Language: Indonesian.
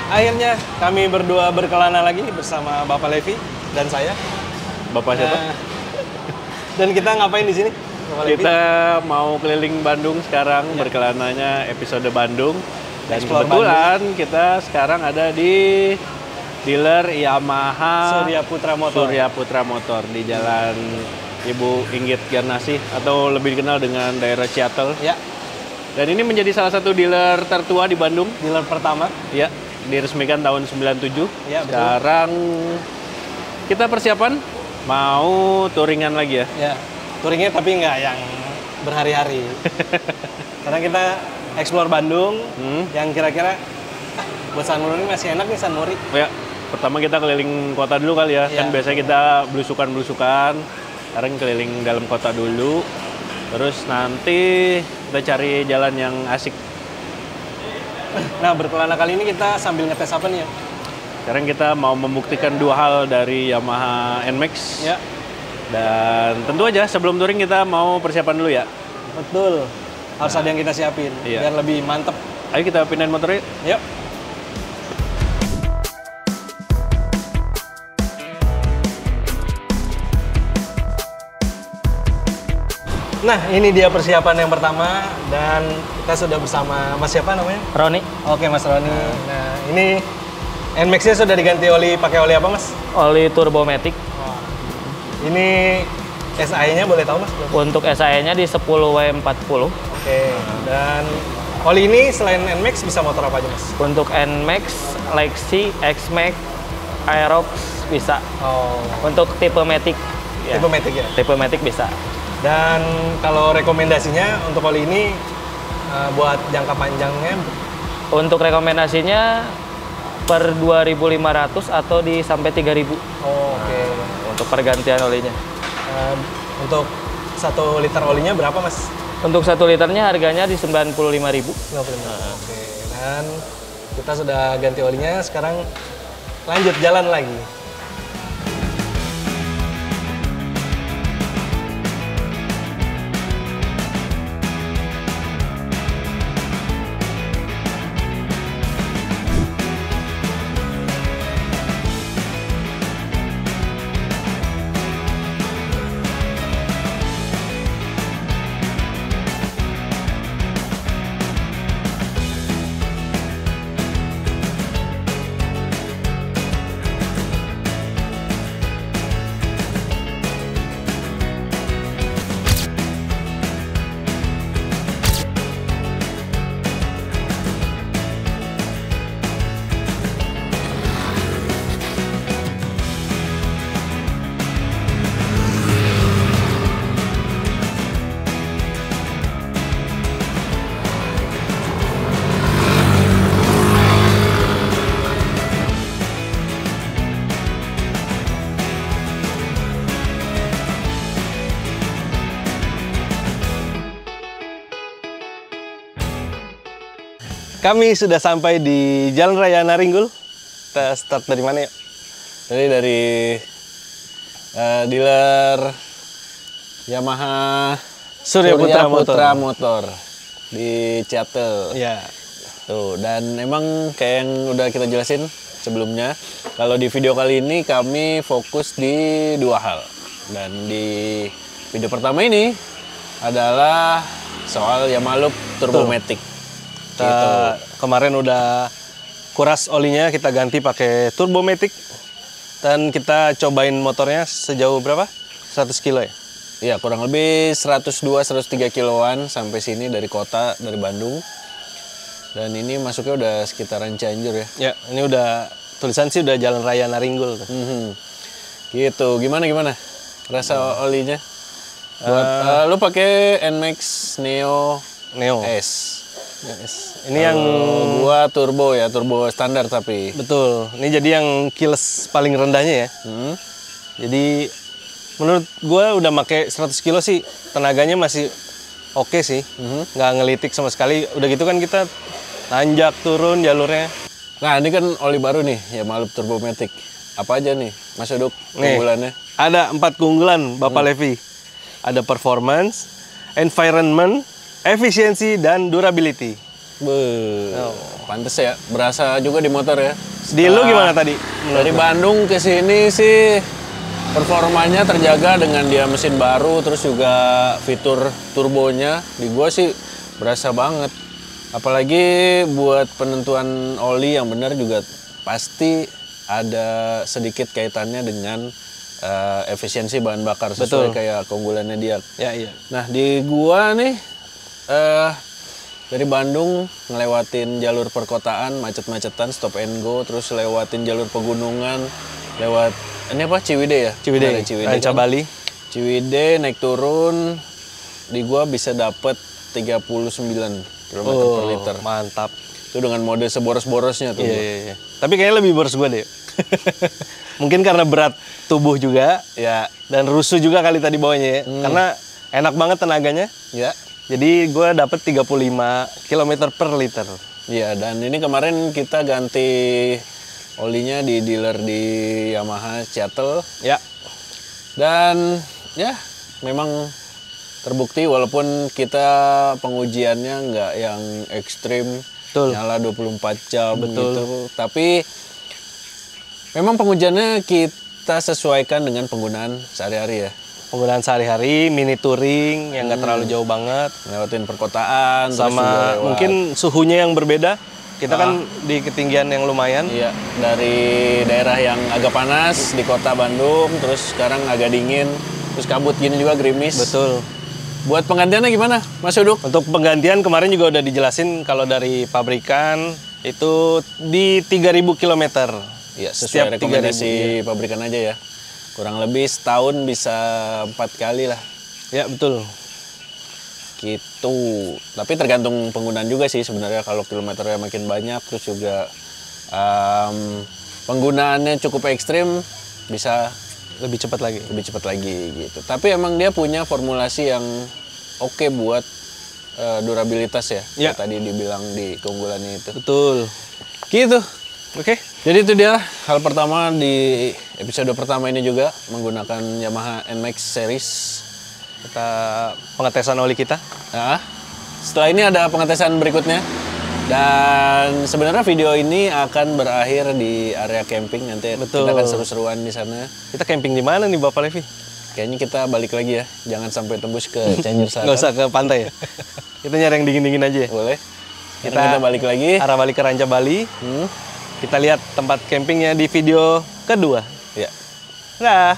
Akhirnya kami berdua berkelana lagi bersama Bapak Levi dan saya. Bapak siapa? Dan kita ngapain di sini? Bapak Levi? Kita mau keliling Bandung sekarang, berkelananya episode Bandung. Dan Explore kebetulan kita sekarang ada di dealer Yamaha Surya Putra Motor di Jalan Ibu Inggit Garnasih atau lebih dikenal dengan daerah Ciatel. Ya. Dan ini menjadi salah satu dealer tertua di Bandung. Dealer pertama. Ya, diresmikan tahun 97. Ya, betul. Sekarang kita persiapan mau touringan lagi ya. Ya, touringnya tapi nggak yang berhari-hari. Karena kita explore Bandung yang kira-kira buat San Muri masih enak nih San Muri. Ya, pertama kita keliling kota dulu kali ya. Ya. Kan biasanya kita belusukan-belusukan. Sekarang keliling dalam kota dulu. Terus nanti kita cari jalan yang asik. Nah, berkelana kali ini kita sambil ngetes apa nih ya? Sekarang kita mau membuktikan dua hal dari Yamaha NMAX. Ya. Dan tentu aja sebelum touring kita mau persiapan dulu ya. Betul. Harus ada yang kita siapin Iya. biar lebih mantep. Ayo kita pindahin motornya. Yuk. Nah, ini dia persiapan yang pertama dan kita sudah bersama Mas siapa namanya? Roni, Oke, Mas Roni. Nah, ini NMAX-nya sudah diganti oli pakai oli apa, Mas? oli Turbomatic. Ini SI-nya boleh tahu, Mas? Untuk SAE-nya di 10W40. Oke. Dan oli ini selain NMAX bisa motor apa aja, Mas? Untuk NMAX, Lexi, X-Max, Aerox bisa. Oh, Untuk tipe Matic, tipe Matic ya. tipe Matic bisa. Dan kalau rekomendasinya untuk oli ini buat jangka panjangnya Untuk rekomendasinya per 2.500 atau di sampai 3.000. oh, oke. Untuk pergantian olinya. Untuk 1 liter olinya berapa, Mas? Untuk 1 liternya harganya di 95.000. 95. Oke. Dan kita sudah ganti olinya, sekarang lanjut jalan lagi. Kami sudah sampai di Jalan Raya Naringgul. Kita start dari mana ya? Dari dealer Yamaha Surya Putra Motor di Ciatel. Ya. Tuh, dan emang kayak yang udah kita jelasin sebelumnya, kalau di video kali ini kami fokus di dua hal. Dan di video pertama ini adalah soal Yamaha Loop Turbomatic. Kita kemarin udah kuras olinya, kita ganti pakai Turbomatic. Dan kita cobain motornya sejauh berapa? 100 kilo ya? Iya, kurang lebih 102-103 kiloan sampai sini dari kota, dari Bandung. Dan ini masuknya udah sekitaran Cianjur ya. Ya, ini udah tulisan sih udah Jalan Raya Naringgul. Gitu, gimana? Rasa olinya? Buat, lu pakai NMAX Neo S. Yes. Ini yang gua turbo ya, turbo standar tapi. betul. Ini jadi yang kiles paling rendahnya ya. Jadi menurut gua udah pakai 100 kilo sih tenaganya masih oke sih. Nggak ngelitik sama sekali. Udah gitu kan kita nanjak turun jalurnya. Nah, ini kan oli baru nih, Yamaha Loop Turbomatic. Apa aja nih, Mas Uduk, Nih, keunggulannya? ada 4 keunggulan Bapak Levi. Ada performance, environment, efisiensi, dan durability. Pantes ya, berasa juga di motor ya. Di lu gimana tadi? Dari Bandung ke sini sih performanya terjaga dengan dia mesin baru, terus juga fitur turbonya di gua sih berasa banget. Apalagi buat penentuan oli yang benar juga pasti ada sedikit kaitannya dengan efisiensi bahan bakar sesuai kayak keunggulannya dia. Ya, iya. Nah di gua nih dari Bandung ngelewatin jalur perkotaan macet-macetan stop and go, terus lewatin jalur pegunungan, lewat ini apa Ciwidey ya? Ciwidey, Ranca kan? Bali. Ciwidey naik turun di gua bisa dapet 39 km per liter. Mantap. Itu dengan mode seboros-borosnya tuh. Iya. Tapi kayaknya lebih boros gue deh. Mungkin karena berat tubuh juga, ya, dan rusuh juga kali tadi bawahnya ya. Karena enak banget tenaganya. Ya. Jadi gue dapet 35 km per liter. Iya, dan ini kemarin kita ganti olinya di dealer di Yamaha Seattle. Ya. Dan ya memang terbukti walaupun kita pengujiannya nggak yang ekstrim. Betul. Nyala 24 jam Betul. gitu. Tapi memang pengujiannya kita sesuaikan dengan penggunaan sehari-hari ya. Penggunaan sehari-hari, mini touring yang nggak terlalu jauh banget. Lewatin perkotaan, terus juga Sama lewat. mungkin suhunya yang berbeda. Kita kan di ketinggian yang lumayan. Iya, dari daerah yang agak panas di kota Bandung, terus sekarang agak dingin, terus kabut gini juga gerimis. Betul. Buat penggantiannya gimana, Mas Uduk? Untuk penggantian kemarin juga udah dijelasin kalau dari pabrikan itu di 3.000 km. Iya, Setiap sesuai rekomendasi pabrikan aja ya. Kurang lebih setahun bisa 4 kali lah. Ya, betul. Gitu. Tapi tergantung penggunaan juga sih sebenarnya. Kalau kilometernya makin banyak, terus juga penggunaannya cukup ekstrim, bisa Lebih cepat lagi. gitu. Tapi emang dia punya formulasi yang oke buat durabilitas ya. Ya. Kayak tadi dibilang di keunggulannya itu. Betul. Gitu. Oke. Jadi itu dia hal pertama di episode pertama ini juga menggunakan Yamaha NMAX series. Kita pengetesan oli kita. Nah, setelah ini ada pengetesan berikutnya. Dan sebenarnya video ini akan berakhir di area camping, nanti Betul. kita akan seru-seruan di sana. Kita camping di mana nih Bapak Levi? Kayaknya kita balik lagi ya, jangan sampai tembus ke Cianjur Nggak Selatan. usah ke pantai ya. Kita nyari yang dingin-dingin aja ya. Boleh. Kita balik lagi. Arah balik ke Ranca Bali. Kita lihat tempat campingnya di video kedua. Ya. Dah.